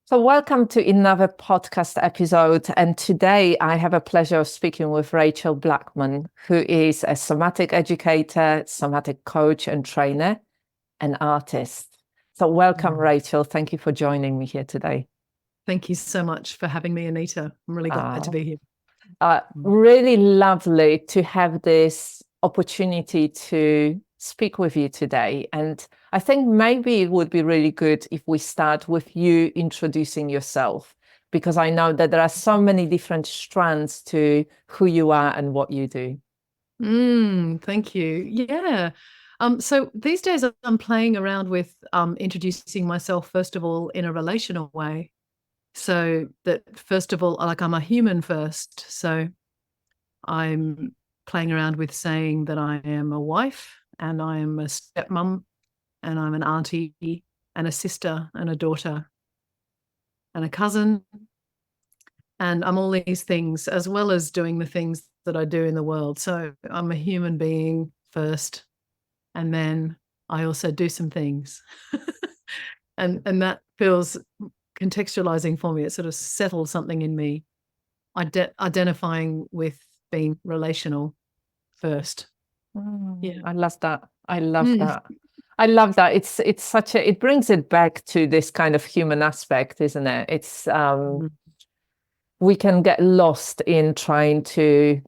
So welcome to another podcast episode. And today I have a pleasure of speaking with Rachel Blackman, who is a somatic educator, somatic coach and trainer, and artist. So welcome, Rachel. Thank you for joining me here today. Thank you so much for having me, Anita. I'm really glad to be here. Really lovely to have this opportunity to speak with you today. And I think maybe it would be really good if we start with you introducing yourself, because I know that there are so many different strands to who you are and what you do. Thank you. Yeah. So these days I'm playing around with introducing myself, first of all, in a relational way. So that, first of all, like I'm a human first. So I'm playing around with saying that I am a wife and I am a stepmom and I'm an auntie and a sister and a daughter and a cousin. And I'm all these things, as well as doing the things that I do in the world. So I'm a human being first, and then I also do some things. and that feels contextualizing for me. It sort of settles something in me, identifying with being relational first. Yeah, I love that. I love that. I love that. It's such a, it brings it back to this kind of human aspect, isn't it? It's we can get lost in trying to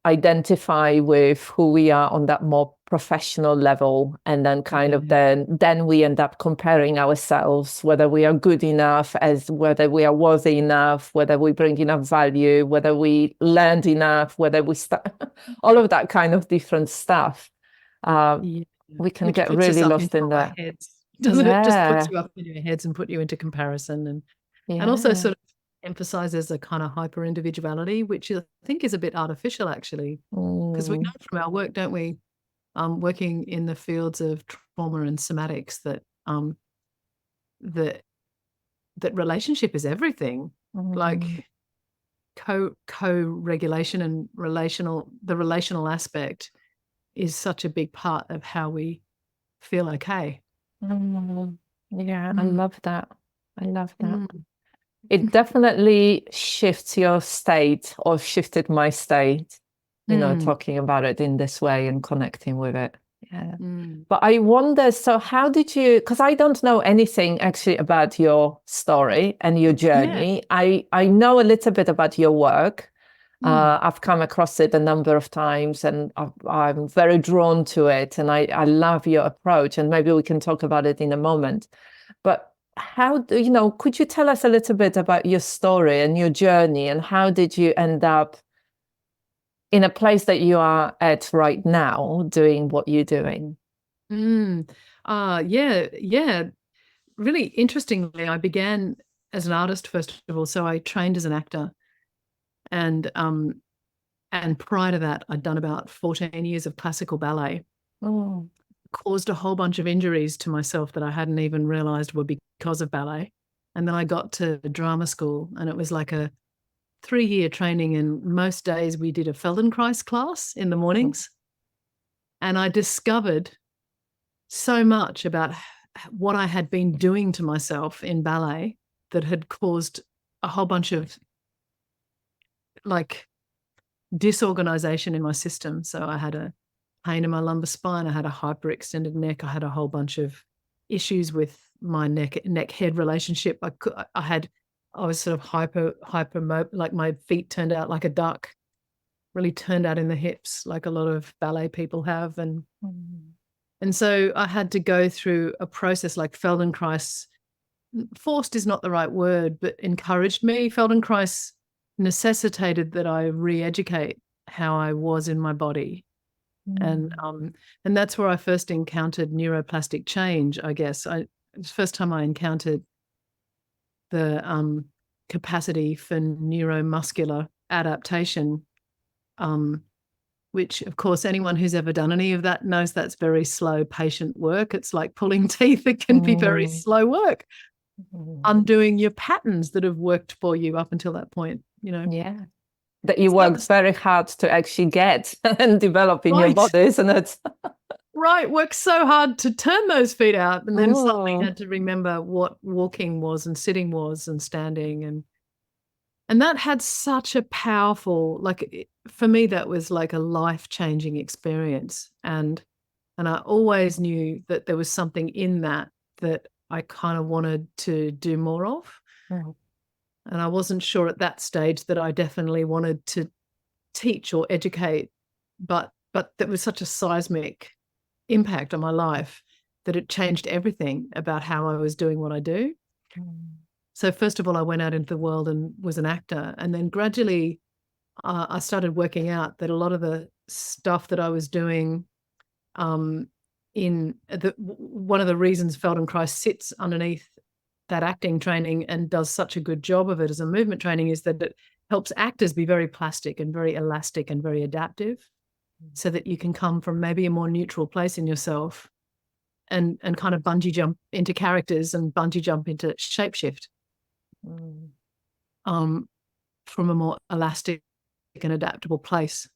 identify with who we are on that more professional level, and then kind of then we end up comparing ourselves, whether we are good enough, as whether we are worthy enough, whether we bring enough value, whether we learned enough, whether we all of that kind of different stuff. We can get really lost in that. Doesn't it? Just puts you up in your heads and put you into comparison, and also sort of emphasizes a kind of hyper individuality, which I think is a bit artificial, actually, because we know from our work, don't we, working in the fields of trauma and somatics, that that relationship is everything. Like co-regulation and the relational aspect is such a big part of how we feel okay. Yeah, I love that. I love that. It definitely shifts your state, or shifted my state, talking about it in this way and connecting with it. Yeah. But I wonder, so how did you, because I don't know anything actually about your story and your journey. Yeah. I know a little bit about your work. I've come across it a number of times, and I'm very drawn to it, and I love your approach, and maybe we can talk about it in a moment. But how do could you tell us a little bit about your story and your journey, and how did you end up in a place that you are at right now doing what you're doing? Yeah. Really interestingly, I began as an artist, first of all. So I trained as an actor, and prior to that, I'd done about 14 years of classical ballet. Caused a whole bunch of injuries to myself that I hadn't even realized were because of ballet. And then I got to drama school, and it was like a 3-year training, and most days we did a Feldenkrais class in the mornings. And I discovered so much about what I had been doing to myself in ballet that had caused a whole bunch of like disorganization in my system. So I had a pain in my lumbar spine, I had a hyperextended neck, I had a whole bunch of issues with my neck head relationship. I was sort of hyper like my feet turned out like a duck, really turned out in the hips, like a lot of ballet people have. And so I had to go through a process like Feldenkrais. Forced is not the right word, but encouraged me. Feldenkrais necessitated that I re-educate how I was in my body. And that's where I first encountered neuroplastic change, I guess. It was the first time I encountered the capacity for neuromuscular adaptation, which, of course, anyone who's ever done any of that knows that's very slow, patient work. It's like pulling teeth. It can be very slow work. Undoing your patterns that have worked for you up until that point, Yeah. That you worked very hard to actually get and develop in your body, isn't it? worked so hard to turn those feet out, and then suddenly Oh. had to remember what walking was and sitting was and standing, and that had such a powerful, for me, that was like a life-changing experience. And I always knew that there was something in that I kind of wanted to do more of. Mm. And I wasn't sure at that stage that I definitely wanted to teach or educate, but there was such a seismic impact on my life that it changed everything about how I was doing what I do. Mm. So first of all, I went out into the world and was an actor. And then gradually I started working out that a lot of the stuff that I was doing, one of the reasons Feldenkrais sits underneath that acting training and does such a good job of it as a movement training is that it helps actors be very plastic and very elastic and very adaptive, so that you can come from maybe a more neutral place in yourself and kind of bungee jump into characters and bungee jump into shapeshift from a more elastic and adaptable place.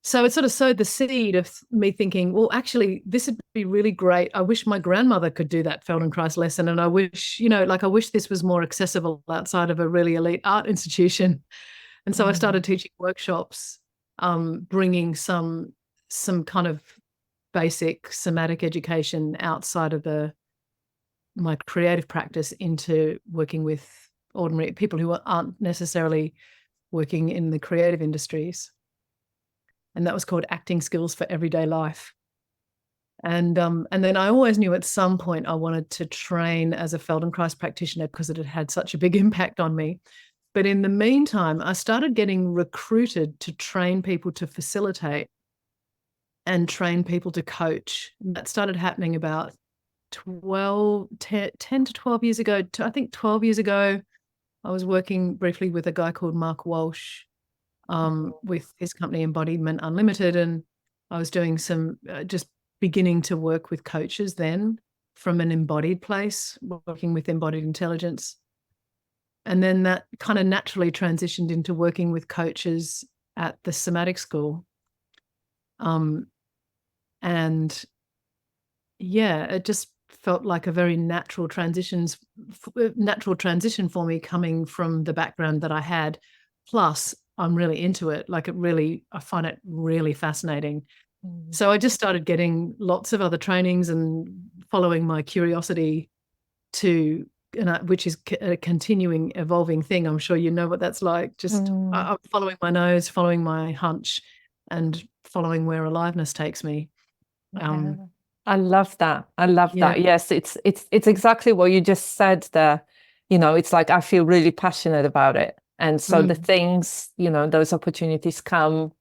So it sort of sowed the seed of me thinking, well, actually, this would be really great. I wish my grandmother could do that Feldenkrais lesson. And I wish, I wish this was more accessible outside of a really elite art institution. And so I started teaching workshops, bringing some kind of basic somatic education outside of my creative practice into working with ordinary people who aren't necessarily working in the creative industries. And that was called Acting Skills for Everyday Life. And then I always knew at some point I wanted to train as a Feldenkrais practitioner because it had had such a big impact on me. But in the meantime, I started getting recruited to train people to facilitate and train people to coach. That started happening about 10 to 12 years ago. I think 12 years ago, I was working briefly with a guy called Mark Walsh, with his company Embodiment Unlimited, and I was doing some just beginning to work with coaches then from an embodied place, working with embodied intelligence. And then that kind of naturally transitioned into working with coaches at the Somatic School. And yeah, it just felt like a very natural transition for me, coming from the background that I had. Plus, I'm really into it. I find it really fascinating. So I just started getting lots of other trainings and following my curiosity which is a continuing, evolving thing. I'm sure you know what that's like. Just I'm following my nose, following my hunch, and following where aliveness takes me. I love that. I love that. Yes, it's exactly what you just said there. It's like I feel really passionate about it. And so the things, those opportunities come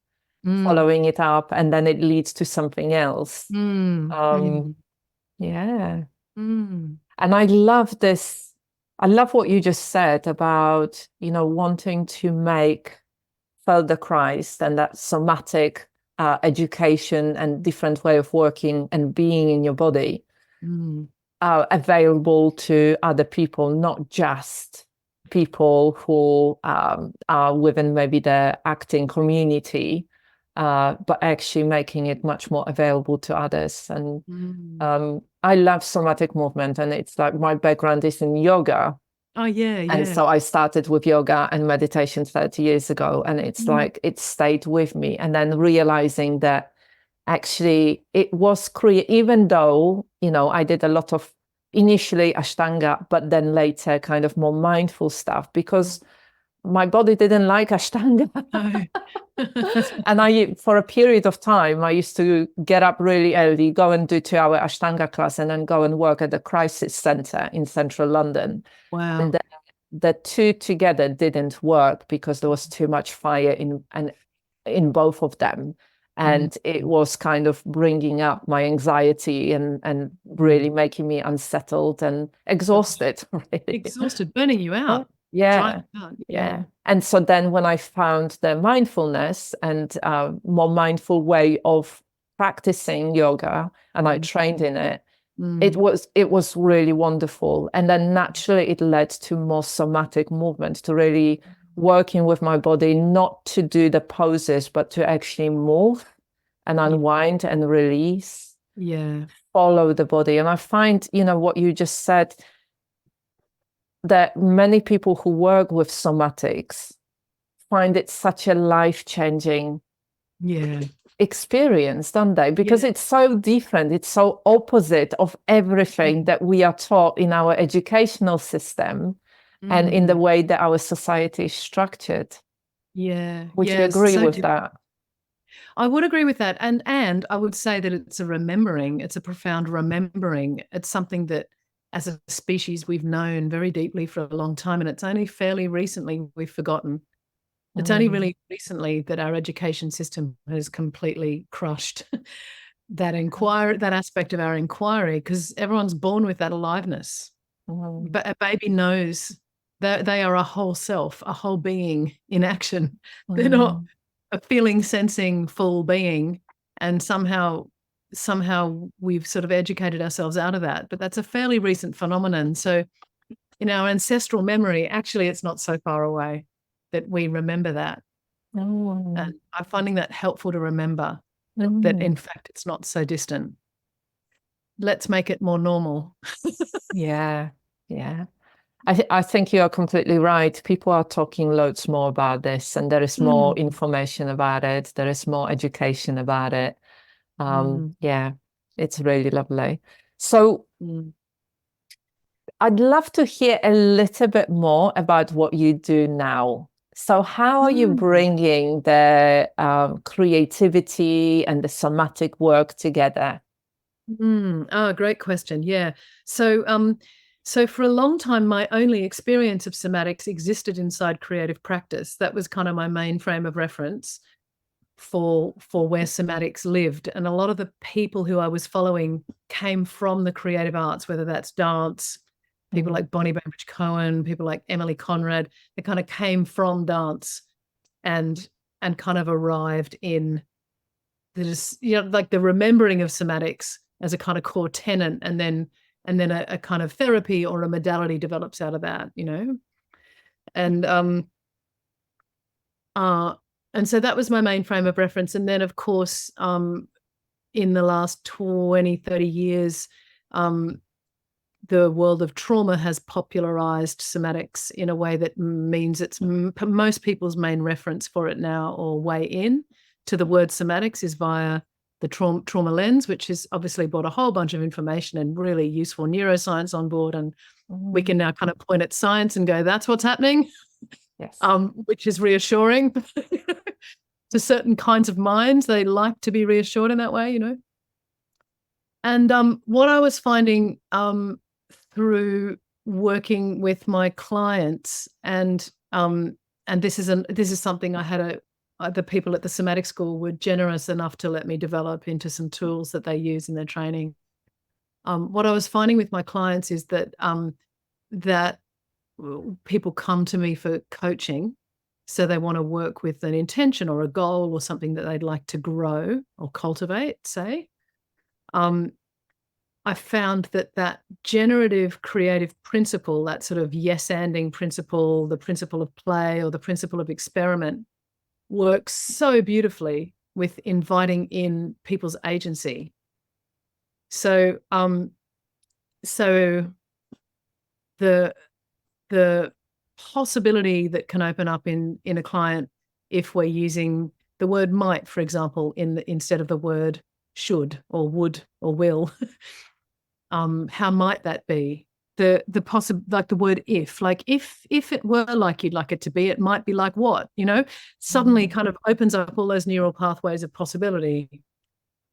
following it up, and then it leads to something else. Yeah. And I love this. I love what you just said about, wanting to make Feldenkrais and that somatic education and different way of working and being in your body available to other people, not just people who are within maybe the acting community, but actually making it much more available to others. And I love somatic movement, and it's like my background is in yoga. Oh, yeah. And so I started with yoga and meditation 30 years ago, and it's like it stayed with me. And then realizing that actually it was even though, I did a lot of initially Ashtanga, but then later kind of more mindful stuff, because my body didn't like Ashtanga. And for a period of time, I used to get up really early, go and do 2-hour Ashtanga class, and then go and work at the crisis center in central London. Wow. And the two together didn't work because there was too much fire in both of them. And it was kind of bringing up my anxiety and really making me unsettled and exhausted. Really. Exhausted, burning you out. Yeah. And so then when I found the mindfulness and more mindful way of practicing yoga, and I trained in it, it was really wonderful. And then naturally it led to more somatic movement, to really working with my body, not to do the poses, but to actually move and unwind and release. Yeah. follow the body. And I find, what you just said, that many people who work with somatics find it such a life-changing experience, don't they? Because it's so different, it's so opposite of everything that we are taught in our educational system and in the way that our society is structured. Yeah. Would you agree with that? I would agree with that. And I would say that it's a remembering, it's a profound remembering. It's something that as a species we've known very deeply for a long time, and it's only fairly recently we've forgotten. It's only really recently that our education system has completely crushed that aspect of our inquiry, because everyone's born with that aliveness. But a baby knows that they are a whole self, a whole being in action. They're not a feeling, sensing, full being, and somehow we've sort of educated ourselves out of that. But that's a fairly recent phenomenon. So in our ancestral memory, actually, it's not so far away that we remember that. And I'm finding that helpful to remember that, in fact, it's not so distant. Let's make it more normal. Yeah. I think you are completely right. People are talking loads more about this, and there is more information about it. There is more education about it. Yeah, it's really lovely. So I'd love to hear a little bit more about what you do now. So how are you bringing the creativity and the somatic work together? Oh, great question. Yeah. So for a long time, my only experience of somatics existed inside creative practice. That was kind of my main frame of reference for where somatics lived. And a lot of the people who I was following came from the creative arts, whether that's dance, people like Bonnie Bainbridge Cohen, people like Emily Conrad. They kind of came from dance and kind of arrived in like the remembering of somatics as a kind of core tenet, and then a kind of therapy or a modality develops out of that, and so that was my main frame of reference. And then, of course, in the last 20, 30 years, the world of trauma has popularized somatics in a way that means it's most people's main reference for it now, or way in to the word somatics, is via the trauma lens, which has obviously brought a whole bunch of information and really useful neuroscience on board. And we can now kind of point at science and go, that's what's happening. Yes. Which is reassuring to certain kinds of minds. They like to be reassured in that way, And what I was finding through working with my clients, and this is something I had the people at the Somatic School were generous enough to let me develop into some tools that they use in their training. What I was finding with my clients is that that people come to me for coaching, so they want to work with an intention or a goal or something that they'd like to grow or cultivate, say. I found that generative creative principle, that sort of yes-anding principle, the principle of play or the principle of experiment, works so beautifully with inviting in people's agency. So the possibility that can open up in a client if we're using the word might, for example, instead of the word should or would or will, how might that be? The possible, like the word if, like if it were like you'd like it to be, it might be like what, suddenly kind of opens up all those neural pathways of possibility.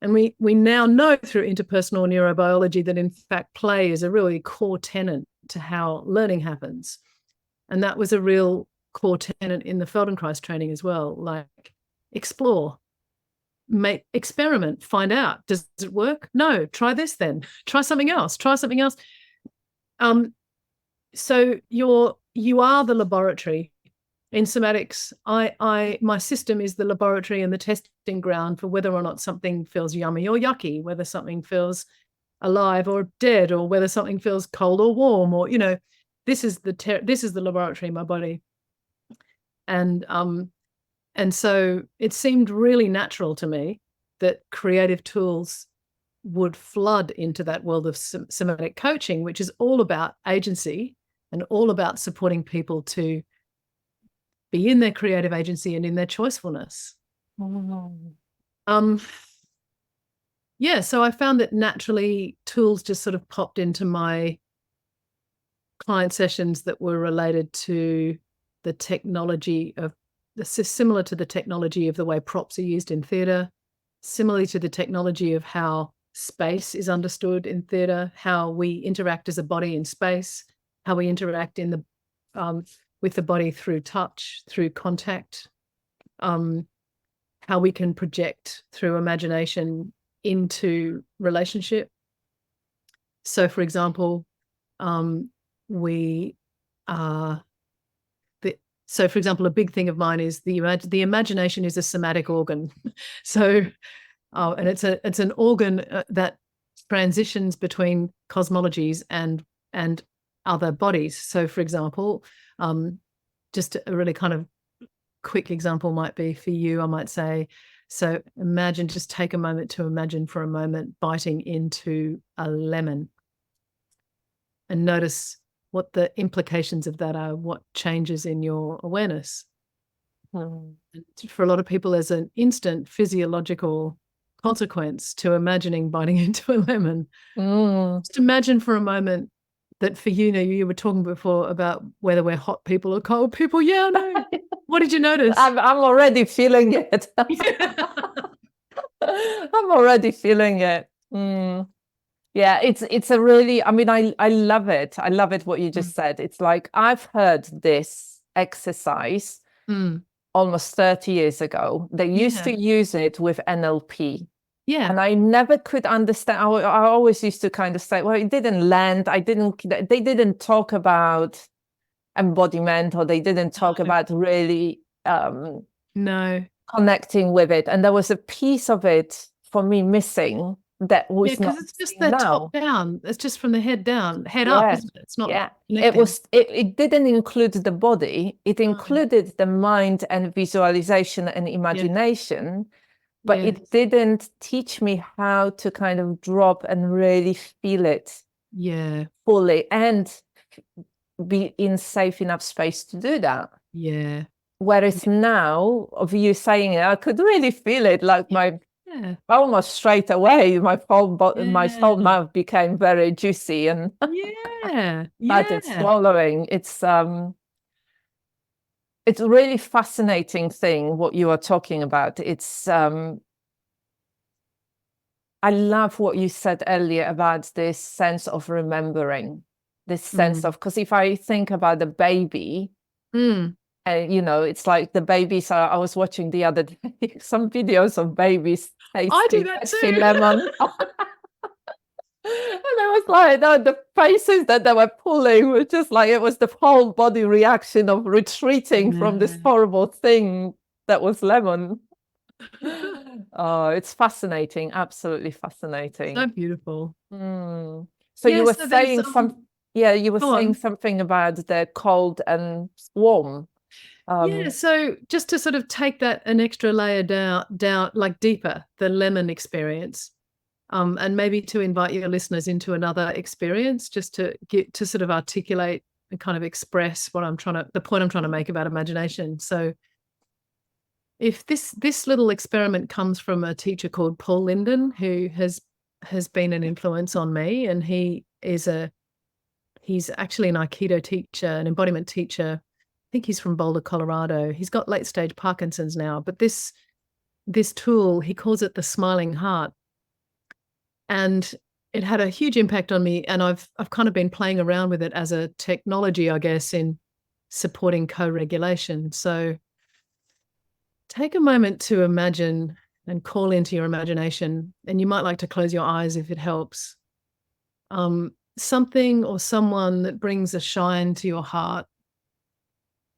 And we now know through interpersonal neurobiology that in fact play is a really core tenet to how learning happens. And that was a real core tenet in the Feldenkrais training as well, like explore, experiment, find out, does it work? No, try this then, try something else. So you are the laboratory. In somatics, my system is the laboratory and the testing ground for whether or not something feels yummy or yucky, whether something feels alive or dead, or whether something feels cold or warm, or this is the laboratory in my body. And so it seemed really natural to me that creative tools would flood into that world of somatic coaching, which is all about agency and all about supporting people to be in their creative agency and in their choicefulness. Yeah, so I found that naturally tools just sort of popped into my client sessions that were related to the technology of, similar to the technology of the way props are used in theatre, similarly to the technology of how space is understood in theatre, how we interact as a body in space, how we interact in the with the body through touch, through contact, how we can project through imagination into relationship. So, for example, so, for example, a big thing of mine is the imagination is a somatic organ. So, and it's an organ that transitions between cosmologies and other bodies. So, for example, just a really kind of quick example might be for you, I might say, so imagine, just take a moment to imagine for a moment biting into a lemon and notice what the implications of that are, what changes in your awareness. For a lot of people, there's an instant physiological consequence to imagining biting into a lemon. Just imagine for a moment that for you were talking before about whether we're hot people or cold people. Yeah, I know. What did you notice? I'm already feeling it. I'm already feeling it. Yeah, it's a really, I mean, I love it. I love it what you just said. It's like I've heard this exercise almost 30 years ago. They used to use it with NLP. Yeah. And I never could understand. I always used to kind of say, well, it didn't land. They didn't talk about embodiment, or they didn't talk about really connecting with it. And there was a piece of it for me missing that was not, because it's just the top down. It's just from the head down, head up, isn't it? It's not. Yeah, it didn't include the body. It included the mind and visualization and imagination, but it didn't teach me how to kind of drop and really feel it fully and be in safe enough space to do that. Yeah. Whereas now, of you saying it, I could really feel it, like my almost straight away, my whole mouth became very juicy and started swallowing. It's a really fascinating thing what you are talking about. It's I love what you said earlier about this sense of remembering, this sense of, because if I think about the baby, it's like the babies I was watching the other day, some videos of babies tasting lemon. And I was like, the faces that they were pulling were just like, it was the whole body reaction of retreating from this horrible thing that was lemon. Oh, it's fascinating, absolutely fascinating. So beautiful. So you were saying saying something about the cold and warm. So just to sort of take that an extra layer down, like deeper, the lemon experience, and maybe to invite your listeners into another experience, just to get to sort of articulate and kind of express the point I'm trying to make about imagination. So if this little experiment comes from a teacher called Paul Linden, who has been an influence on me, and he's actually an Aikido teacher, an embodiment teacher. I think he's from Boulder, Colorado. He's got late stage Parkinson's now, but this tool, he calls it the smiling heart. And it had a huge impact on me, and I've kind of been playing around with it as a technology, I guess, in supporting co-regulation. So take a moment to imagine and call into your imagination, and you might like to close your eyes if it helps. Something or someone that brings a shine to your heart.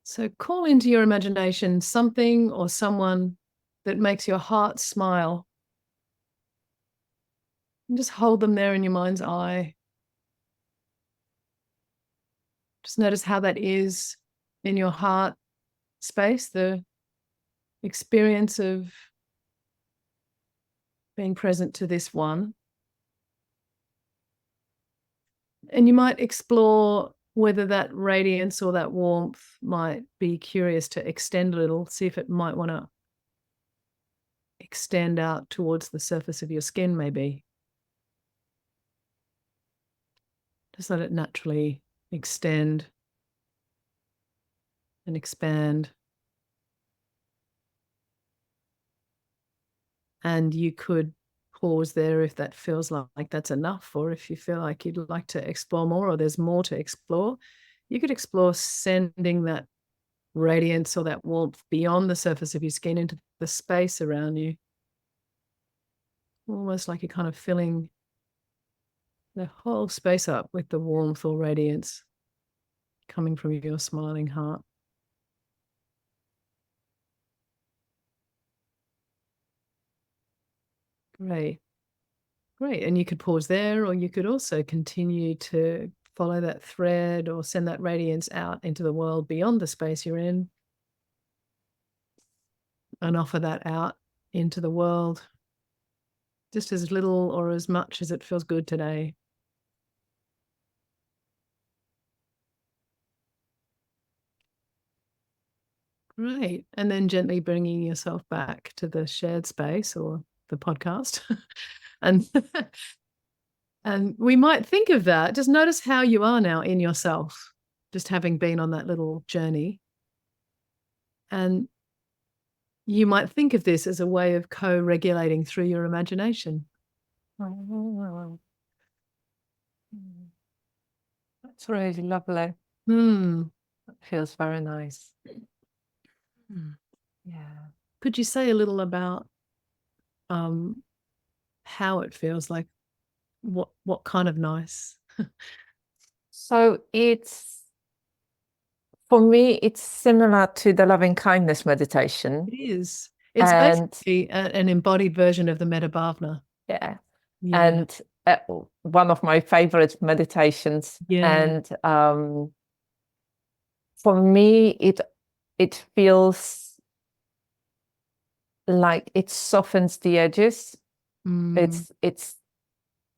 So call into your imagination something or someone that makes your heart smile. And just hold them there in your mind's eye. Just notice how that is in your heart space, the experience of being present to this one. And you might explore whether that radiance or that warmth might be curious to extend a little, see if it might want to extend out towards the surface of your skin, maybe. Just let it naturally extend and expand. And you could pause there if that feels like that's enough, or if you feel like you'd like to explore more or there's more to explore, you could explore sending that radiance or that warmth beyond the surface of your skin into the space around you. Almost like you're kind of filling the whole space up with the warmth or radiance coming from your smiling heart. Great. Great. And you could pause there, or you could also continue to follow that thread or send that radiance out into the world beyond the space you're in and offer that out into the world just as little or as much as it feels good today. Great. And then gently bringing yourself back to the shared space or the podcast. and and we might think of that. Just notice how you are now in yourself, just having been on that little journey. And you might think of this as a way of co-regulating through your imagination. That's really lovely. That feels very nice. Yeah. Could you say a little about how it feels like? What kind of nice? So for me, it's similar to the loving kindness meditation. It is. It's basically an embodied version of the Metta Bhavana. Yeah. And one of my favorite meditations. And for me, it feels like it softens the edges.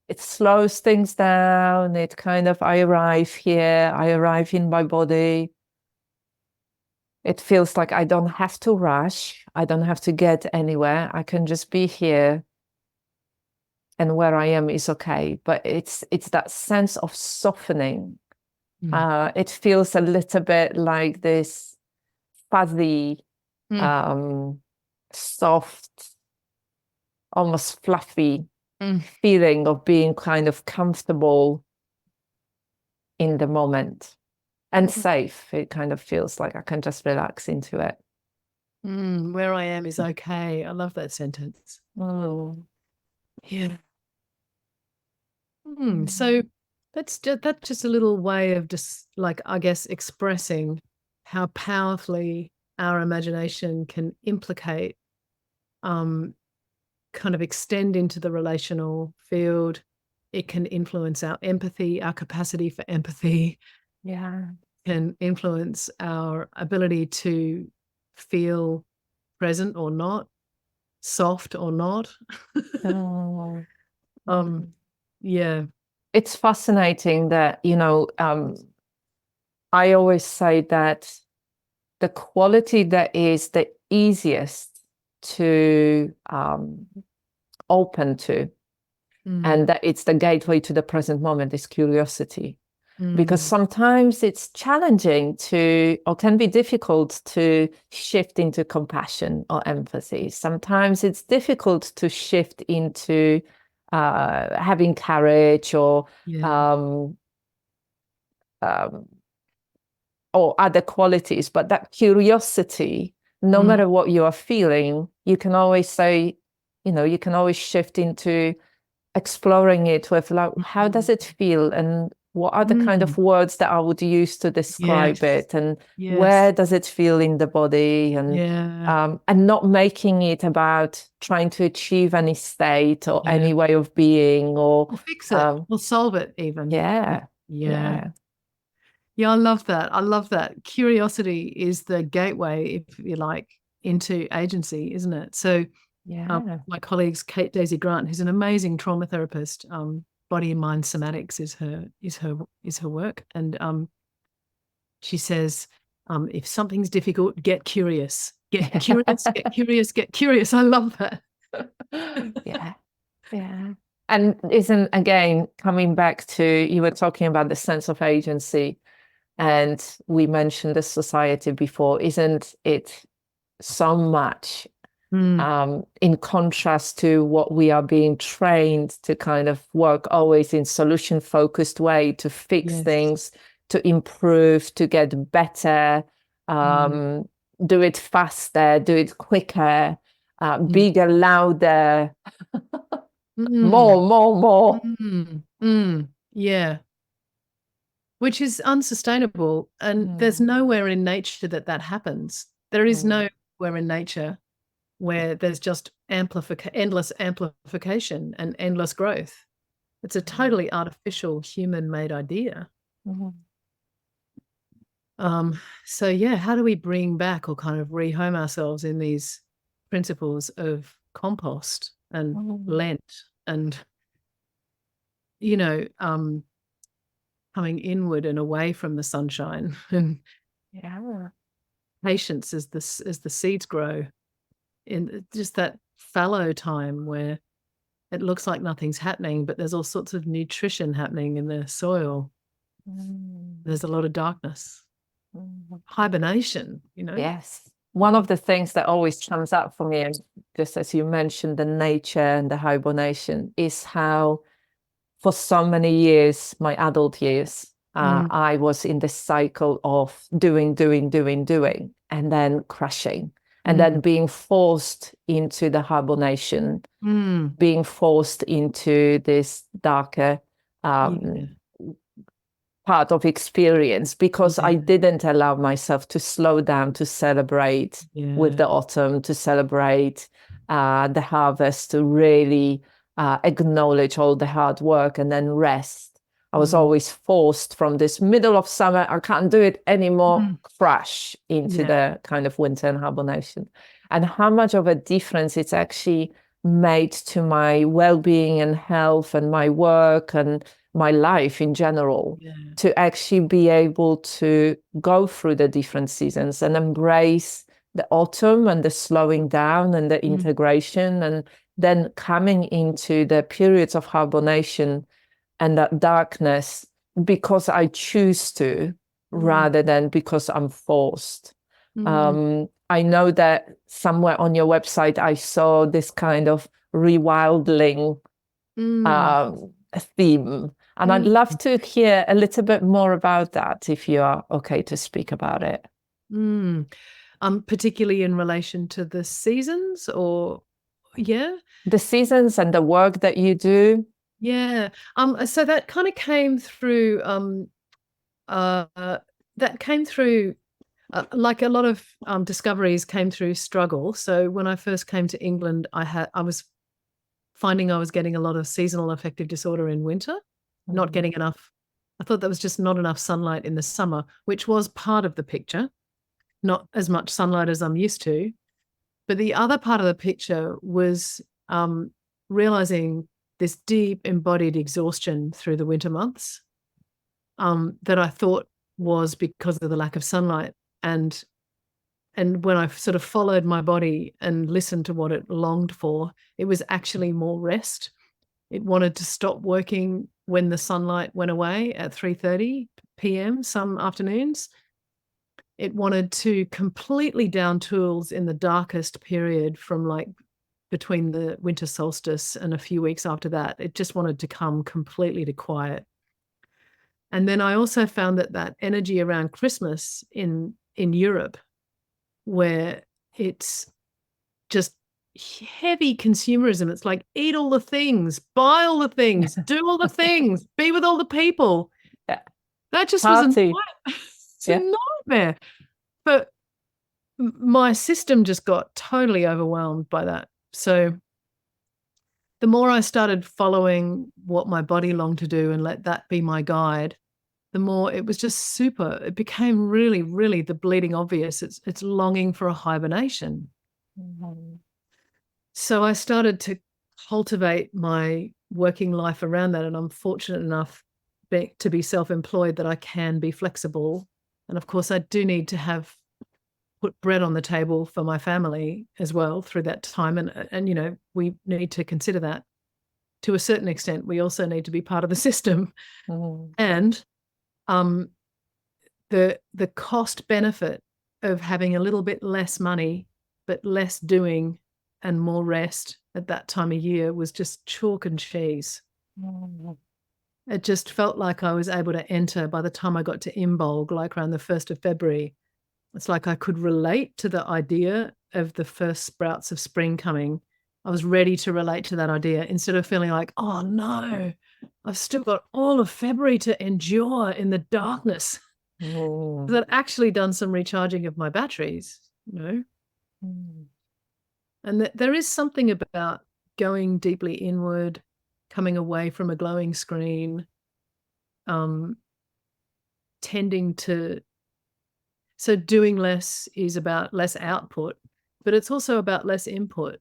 It slows things down. It kind of, I arrive here, I arrive in my body. It feels like I don't have to rush. I don't have to get anywhere. I can just be here. And where I am is okay. But it's that sense of softening. It feels a little bit like this fuzzy, soft, almost fluffy feeling of being kind of comfortable in the moment and safe. It kind of feels like I can just relax into it. Where I am is okay. I love that sentence. Oh, yeah. So that's just a little way of just, like, I guess, expressing how powerfully our imagination can implicate, kind of extend into the relational field. It can influence our empathy, our capacity for empathy. Yeah. Can influence our ability to feel present or not, soft or not. Yeah. It's fascinating that, I always say that the quality that is the easiest to open to, and that it's the gateway to the present moment, is curiosity. Because sometimes it's challenging or can be difficult to shift into compassion or empathy. Sometimes it's difficult to shift into having courage or other qualities. But that curiosity, no matter what you are feeling, you can always say, you can always shift into exploring it with, like, how does it feel, and what are the kind of words that I would use to describe it, and where does it feel in the body, and not making it about trying to achieve any state or any way of being, or fix it, or solve it even. Yeah, I love that. I love that. Curiosity is the gateway, if you like, into agency, isn't it? So my colleagues, Kate Daisy Grant, who's an amazing trauma therapist, Body and Mind Somatics is her work. And she says, if something's difficult, get curious. Get curious, get curious, get curious. I love that. Yeah. Yeah. And isn't, again, coming back to, you were talking about the sense of agency, and we mentioned the society before, isn't it so much in contrast to what we are being trained to kind of work always in solution-focused way, to fix things, to improve, to get better, do it faster, do it quicker, bigger, louder, more. Yeah. Which is unsustainable. And there's nowhere in nature that happens. There is nowhere in nature where there's just endless amplification and endless growth. It's a totally artificial, human-made idea. So yeah, how do we bring back or kind of rehome ourselves in these principles of compost and Lent and, you know, coming inward and away from the sunshine and patience as the seeds grow, in just that fallow time where it looks like nothing's happening, but there's all sorts of nutrition happening in the soil. There's a lot of darkness. Hibernation, you know? Yes. One of the things that always comes up for me, and just as you mentioned, the nature and the hibernation, is how for so many years, my adult years, I was in this cycle of doing, and then crashing, and then being forced into the hibernation, being forced into this darker part of experience, because I didn't allow myself to slow down, to celebrate with the autumn, to celebrate the harvest, to really acknowledge all the hard work and then rest. I was always forced from this middle of summer, I can't do it anymore, crash into the kind of winter and hibernation. And how much of a difference it's actually made to my well-being and health and my work and my life in general, to actually be able to go through the different seasons and embrace the autumn and the slowing down and the integration, and then coming into the periods of hibernation and that darkness because I choose to, rather than because I'm forced. I know that somewhere on your website I saw this kind of rewilding theme, and I'd love to hear a little bit more about that, if you are okay to speak about it. Particularly in relation to the seasons, or the seasons and the work that you do. So that kind of came through like a lot of discoveries came through struggle. So when I first came to England, I was finding I was getting a lot of seasonal affective disorder in winter, not getting enough. I thought there was just not enough sunlight in the summer, which was part of the picture, not as much sunlight as I'm used to. But the other part of the picture was realizing this deep embodied exhaustion through the winter months that I thought was because of the lack of sunlight. And when I sort of followed my body and listened to what it longed for, it was actually more rest. It wanted to stop working when the sunlight went away at 3:30 p.m. some afternoons. It wanted to completely down tools in the darkest period, from like between the winter solstice and a few weeks after that. It just wanted to come completely to quiet. And then I also found that energy around Christmas in Europe, where it's just heavy consumerism. It's like, eat all the things, buy all the things, do all the things, be with all the people. That just was a nightmare. But my system just got totally overwhelmed by that. So the more I started following what my body longed to do and let that be my guide, the more it was just super. It became really, really the bleeding obvious. It's longing for a hibernation. So I started to cultivate my working life around that. And I'm fortunate enough to be self-employed that I can be flexible. And of course, I do need to have put bread on the table for my family as well through that time. And you know, we need to consider that to a certain extent. We also need to be part of the system. And the cost benefit of having a little bit less money but less doing and more rest at that time of year was just chalk and cheese. It just felt like I was able to enter by the time I got to Imbolg, like around the 1st of February. It's like I could relate to the idea of the first sprouts of spring coming. I was ready to relate to that idea instead of feeling like, oh no, I've still got all of February to endure in the darkness. I'd actually done some recharging of my batteries, you know. And there is something about going deeply inward, coming away from a glowing screen, tending to, so doing less is about less output, but it's also about less input.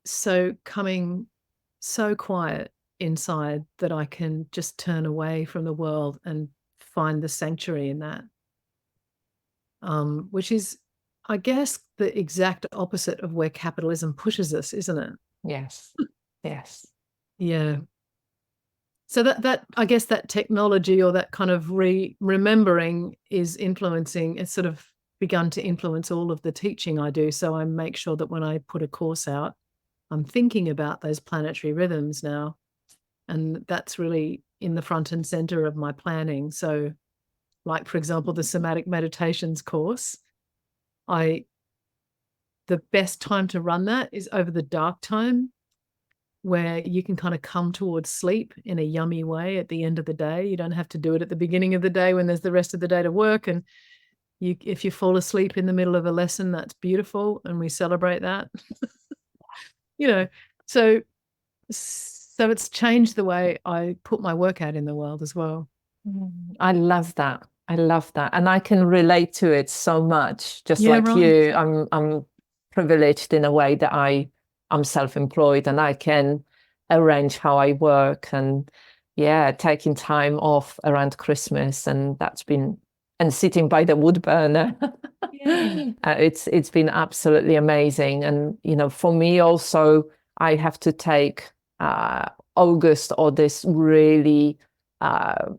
So coming so quiet inside that I can just turn away from the world and find the sanctuary in that, which is, I guess, the exact opposite of where capitalism pushes us, isn't it? Yes. Yes. Yeah. So that I guess that technology or that kind of remembering is influencing. It's sort of begun to influence all of the teaching I do. So I make sure that when I put a course out, I'm thinking about those planetary rhythms now. And that's really in the front and center of my planning. So like, for example, the Somatic Meditations course, the best time to run that is over the dark time, where you can kind of come towards sleep in a yummy way at the end of the day. You don't have to do it at the beginning of the day when there's the rest of the day to work. And if you fall asleep in the middle of a lesson, that's beautiful, and we celebrate that. You know, so it's changed the way I put my work out in the world as well. I love that. I love that. And I can relate to it so much, just Yeah, like right. you. I'm privileged in a way that I'm self-employed and I can arrange how I work, and taking time off around Christmas, and and sitting by the wood burner. Yeah. It's been absolutely amazing. And you know, for me also, I have to take August or this really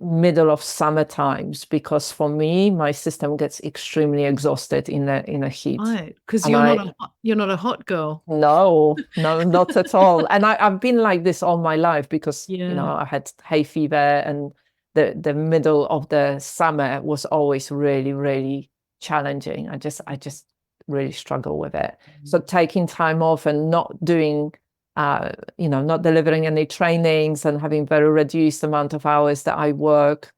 middle of summer times, because for me my system gets extremely exhausted in the heat. Right, because And you're not a hot girl. No, not at all. And I've been like this all my life because you know, I had hay fever, and the middle of the summer was always really, really challenging. I just really struggle with it. So taking time off and not doing you know, not delivering any trainings and having very reduced amount of hours that I work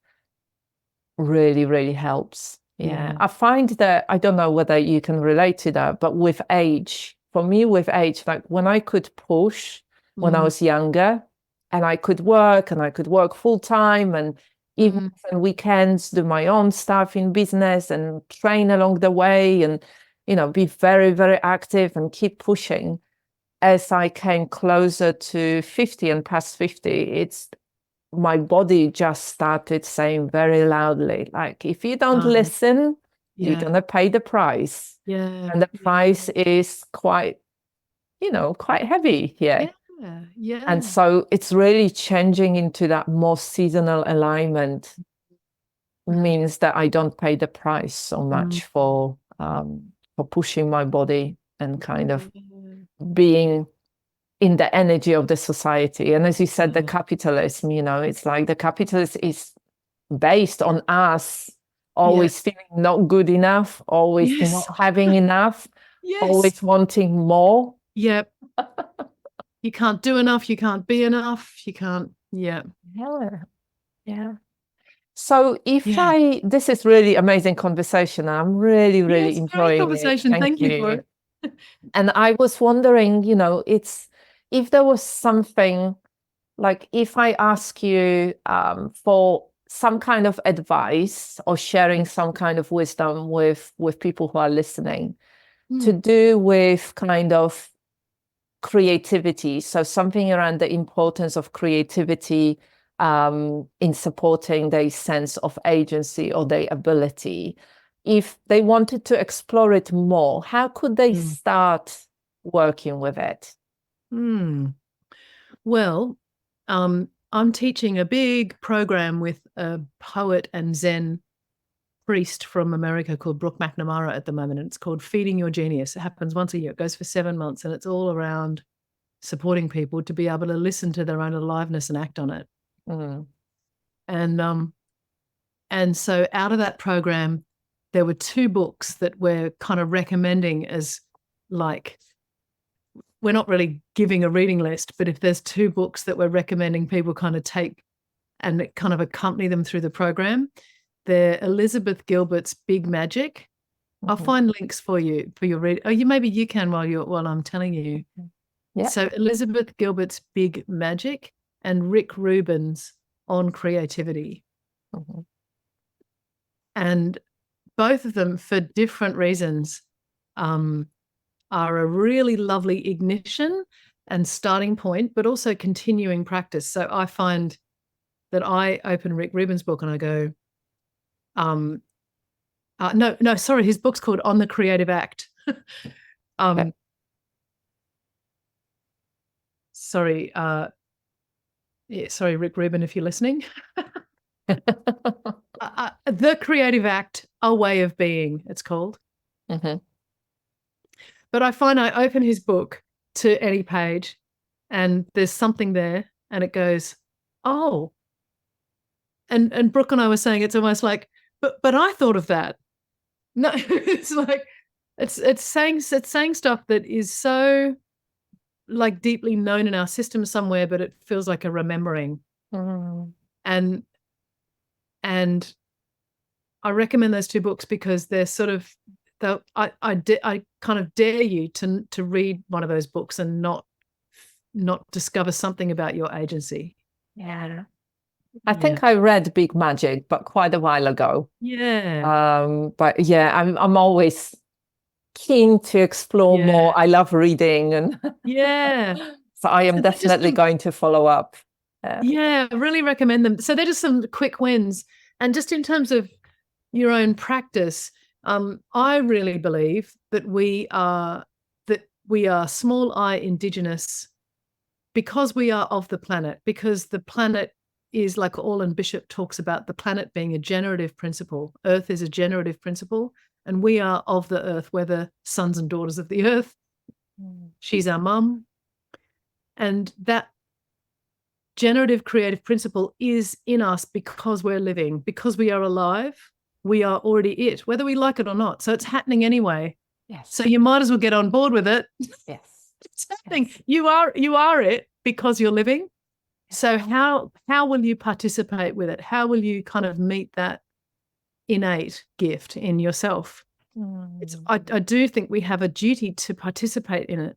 really, really helps. Yeah. I find that, I don't know whether you can relate to that, but with age, for me, with age, like when I could push when I was younger, and I could work full time, and evenings and weekends do my own stuff in business and train along the way, and you know, be very, very active and keep pushing. As I came closer to 50 and past 50, my body just started saying very loudly, like, if you don't listen, you're going to pay the price. And the price is quite, you know, quite heavy here. And so it's really changing into that more seasonal alignment, means that I don't pay the price so much for pushing my body and kind of being in the energy of the society. And as you said, the capitalism, you know, it's like the capitalism is based on us always feeling not good enough, always not having enough, always wanting more. Yep. You can't do enough, you can't be enough, you can't. Yeah. So this is really amazing conversation. I'm really, really enjoying conversation. it. Thank you for it. And I was wondering, you know, if there was something, like if I ask you for some kind of advice or sharing some kind of wisdom with people who are listening, to do with kind of creativity. So something around the importance of creativity in supporting their sense of agency or their ability. If they wanted to explore it more, how could they start working with it? Well, I'm teaching a big program with a poet and Zen priest from America called Brooke McNamara at the moment. And it's called Feeding Your Genius. It happens once a year. It goes for 7 months, and it's all around supporting people to be able to listen to their own aliveness and act on it. And so out of that program, there were 2 books that we're kind of recommending as, like, we're not really giving a reading list, but if there's 2 books that we're recommending people kind of take and kind of accompany them through the program, they're Elizabeth Gilbert's Big Magic. I'll find links for you for your read. Oh, maybe you can while I'm telling you. Yeah. So Elizabeth Gilbert's Big Magic and Rick Rubin's On Creativity. And both of them, for different reasons, are a really lovely ignition and starting point, but also continuing practice. So I find that I open Rick Rubin's book and I go, sorry, his book's called On the Creative Act. Sorry, Rick Rubin, if you're listening. The Creative Act, A Way of Being, it's called. But I find I open his book to any page and there's something there and it goes, oh. And Brooke and I were saying it's almost like, but I thought of that. No, it's like it's saying stuff that is so, like, deeply known in our system somewhere, but it feels like a remembering. And I recommend those 2 books because they're sort of, I kind of dare you to read one of those books and not discover something about your agency. Yeah. I think I read Big Magic, but quite a while ago. Yeah. But yeah, I'm always keen to explore more. I love reading, and so I am definitely going to follow up. Yeah, I really recommend them. So they're just some quick wins. And just in terms of your own practice, I really believe that we are small I Indigenous because we are of the planet, because the planet is, like Orland Bishop talks about, the planet being a generative principle. Earth is a generative principle, and we are of the earth. We're the sons and daughters of the earth. She's our mum. And that generative creative principle is in us because we're living, because we are alive. We are already it, whether we like it or not. So it's happening anyway. Yes. So you might as well get on board with it. Yes. It's happening. Yes. You are it because you're living. So how will you participate with it? How will you kind of meet that innate gift in yourself? I do think we have a duty to participate in it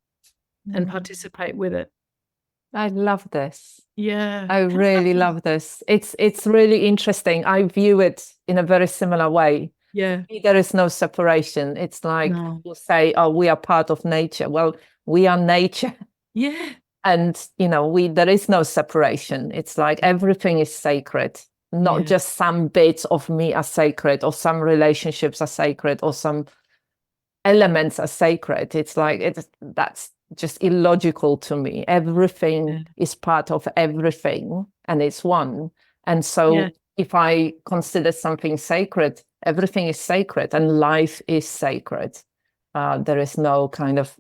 and participate with it. I love this. Yeah. I really love this. It's really interesting. I view it in a very similar way. Yeah. There is no separation. It's like people say, oh, we are part of nature. Well, we are nature. Yeah. And, there is no separation. It's like everything is sacred. Not just some bits of me are sacred, or some relationships are sacred, or some elements are sacred. It's like, that's just illogical to me. Everything is part of everything, and it's one. And so if I consider something sacred, everything is sacred, and life is sacred. There is no kind of,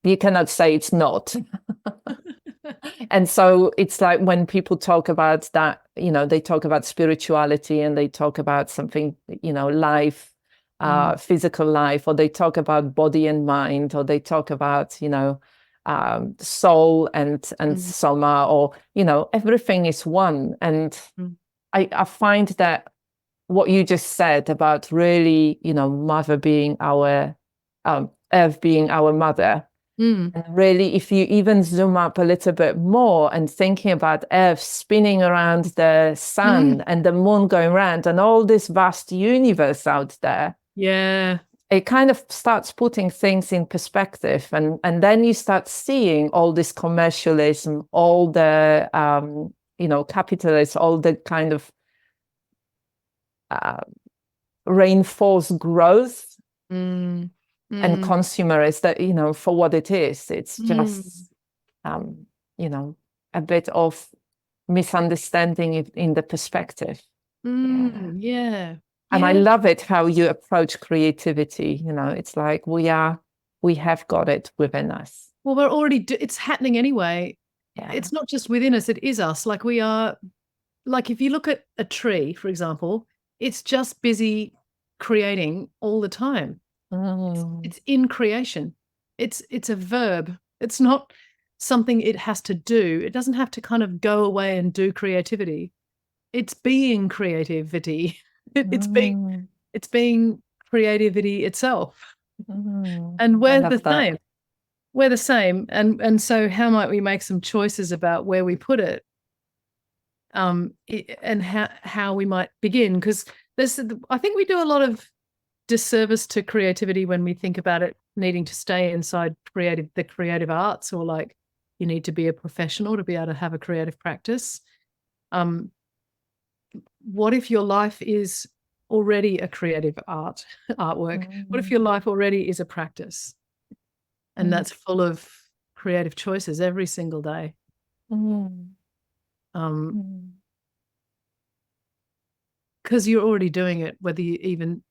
you cannot say it's not. And so it's like when people talk about that, they talk about spirituality, and they talk about something, life, physical life, or they talk about body and mind, or they talk about, soul and soma, or, everything is one. And I find that what you just said about really, mother being our, earth being our mother. And really, if you even zoom up a little bit more and thinking about Earth spinning around the sun and the moon going around and all this vast universe out there. Yeah. it kind of starts putting things in perspective, and then you start seeing all this commercialism, all the capitalism, all the kind of reinforced growth and consumerist, that for what it is. It's just a bit of misunderstanding in the perspective. Yeah. And I love it how you approach creativity. It's like we have got it within us. Well, we're already, it's happening anyway. Yeah. It's not just within us, it is us. Like we are, like if you look at a tree, for example, it's just busy creating all the time. It's in creation. It's a verb. It's not something it has to do. It doesn't have to kind of go away and do creativity. It's being creativity. It's being creativity itself. And we're the same. We're the same. And so how might we make some choices about where we put it? And how we might begin? Because I think we do a lot of disservice to creativity when we think about it needing to stay inside the creative arts, or like you need to be a professional to be able to have a creative practice. What if your life is already a creative artwork? What if your life already is a practice, and that's full of creative choices every single day? Because you're already doing it, whether you even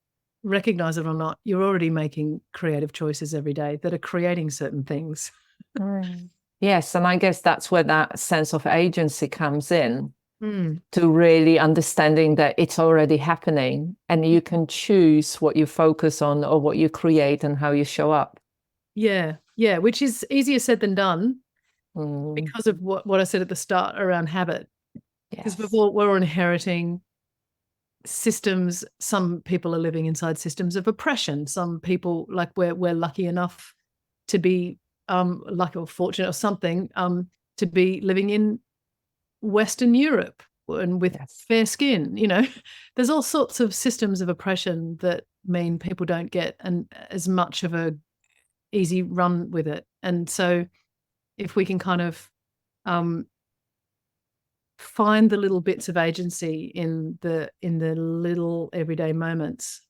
recognize it or not. You're already making creative choices every day that are creating certain things. Yes, and I guess that's where that sense of agency comes in, to really understanding that it's already happening, and you can choose what you focus on or what you create and how you show up. Yeah, which is easier said than done because of what I said at the start around habit. Because we're inheriting systems. Some people are living inside systems of oppression. Some people, like we're lucky enough to be lucky or fortunate or something to be living in Western Europe and with fair skin. There's all sorts of systems of oppression that mean people don't get as much of a easy run with it. And so if we can kind of find the little bits of agency in the little everyday moments,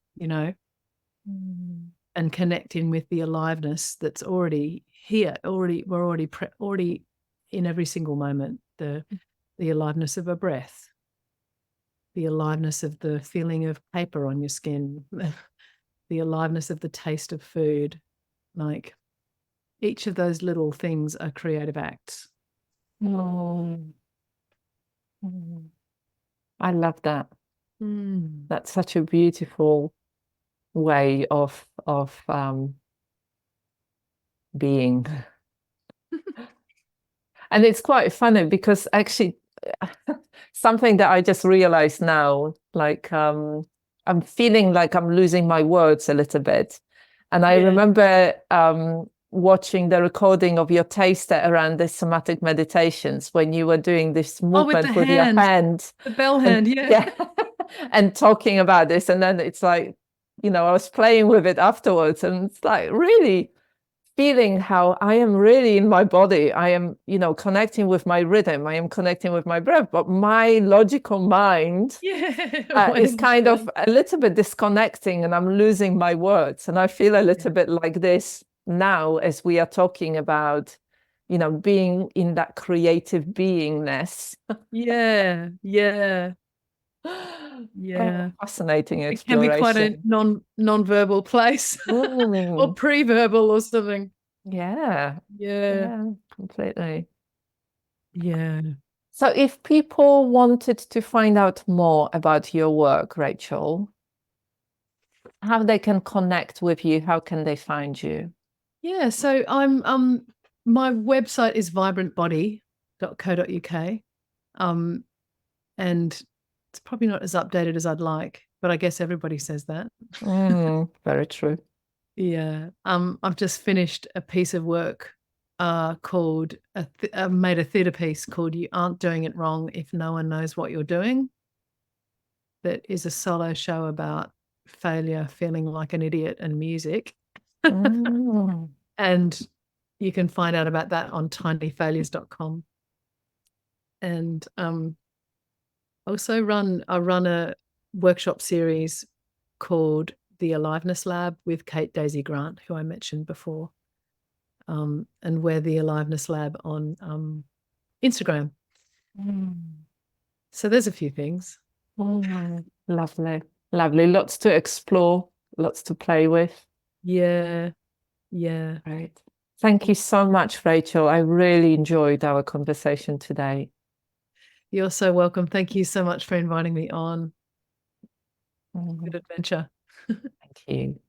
and connecting with the aliveness that's already here, we're already in every single moment. The aliveness of a breath, the aliveness of the feeling of paper on your skin, the aliveness of the taste of food. Like each of those little things are creative acts. I love that. That's such a beautiful way of being. And it's quite funny because actually something that I just realized now, like I'm feeling like I'm losing my words a little bit. And I remember watching the recording of your taster around the somatic meditations when you were doing this movement with your hand. The bell hand, and talking about this. And then it's like, I was playing with it afterwards, and it's like really feeling how I am really in my body. I am, connecting with my rhythm. I am connecting with my breath, but my logical mind is kind of a little bit disconnecting, and I'm losing my words. And I feel a little bit like this now as we are talking about, being in that creative beingness. Fascinating exploration. It can be quite a non-verbal place or pre-verbal or something. Yeah, completely. Yeah. So if people wanted to find out more about your work, Rachel, how they can connect with you, how can they find you? Yeah, so I'm my website is vibrantbody.co.uk. And it's probably not as updated as I'd like, but I guess everybody says that. Very true. Yeah. I've just finished a piece of work called made a theatre piece called "You Aren't Doing It Wrong If No One Knows What You're Doing." That is a solo show about failure, feeling like an idiot, and music. Mm. And you can find out about that on tinyfailures.com. And also I run a workshop series called the Aliveness Lab with Kate Daisy Grant, who I mentioned before. And we're the Aliveness Lab on Instagram. So there's a few things. Lovely. Lovely. Lots to explore, lots to play with. Yeah. Yeah. Right. Thank you so much, Rachel. I really enjoyed our conversation today. You're so welcome. Thank you so much for inviting me on. Good adventure. Thank you.